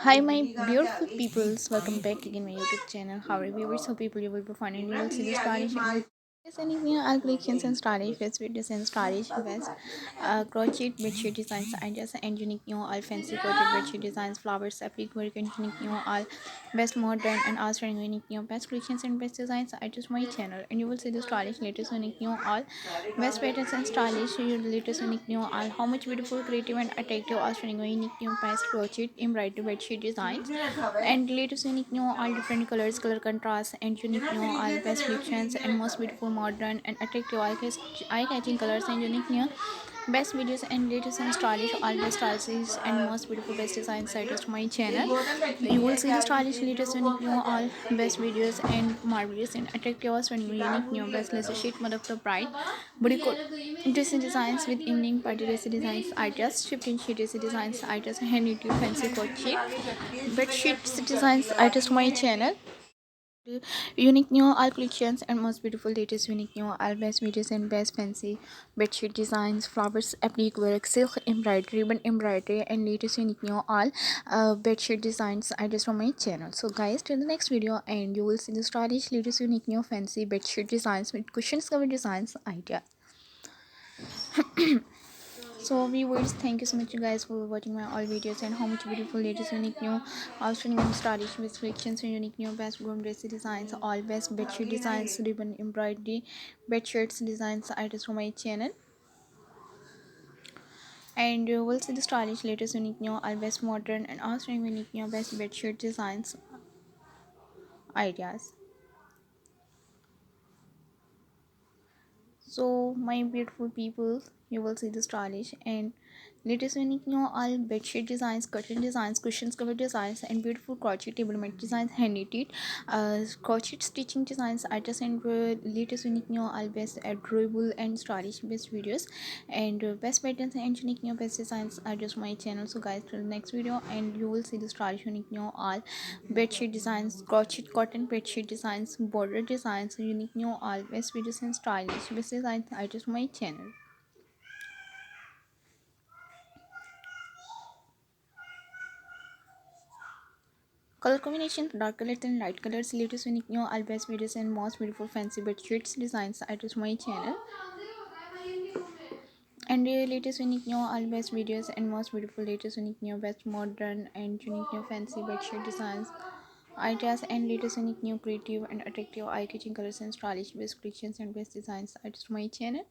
Hi my beautiful peoples, welcome back again my YouTube channel. How are you viewers? So people you will be finding you will see the stylish yes, any new all collections and stylish best videos and stylish best crochet bedsheet designs ideas and unique new all fancy crochet bedsheet designs, flowers, applique work and unique new all best modern and also unique new best collections and best designs I just my channel, and you will see the stylish latest unique new all best patterns and stylish your latest unique new all how much beautiful creative and attractive also unique new best crochet embroidery bedsheet designs and latest unique new all different colors, color contrasts and unique new all best collections and most beautiful modern and attractive eye-catching colors and unique new best videos and latest and stylish all best styles and most beautiful best designs suggest my channel. You will see the stylish latest unique new all best videos and marvelous and attractive and unique new best lesser sheet mode of the bride body code dressing designs with evening party dress designs ideas shifting sheet dress designs ideas hand knit fancy crochet bed sheets designs ideas my channel. Unique new all collections and most beautiful latest unique new all best videos and best fancy bedsheet designs, flowers, applique work, silk embroidery, ribbon embroidery, and latest unique new all bedsheet designs ideas from my channel. So guys, till the next video, and you will see the stylish latest unique new fancy bedsheet designs with cushions cover designs idea. So viewers, thank you so much you guys for watching my all videos and how much beautiful latest unique new outstanding and stylish with collections and unique new best groom dress designs, all best bedsheet designs, ribbon embroidery bedshirts designs items from my channel, and you will see the stylish latest unique new all best modern and outstanding unique new best bedsheet designs ideas. So my beautiful people, you will see the stylish and latest unique new all bedsheet designs, curtain designs, cushions cover designs, and beautiful crochet table mat designs, hand knitted crochet stitching designs artists, and latest unique new all best adorable and stylish best videos and best patterns and unique new best designs are just my channel. So guys, till the next video, and you will see the stylish unique new all bedsheet designs, crochet cotton bedsheet designs, border designs, unique new all best videos and stylish best designs are just my channel. Color combination, dark colors and light colors, latest unique new all best videos and most beautiful fancy bedsheets designs are just my channel, and the latest unique new all best videos and most beautiful latest unique new best modern and unique new fancy bedsheet designs ideas and latest unique new creative and attractive eye-catching colors and stylish best collections and best designs are just my channel.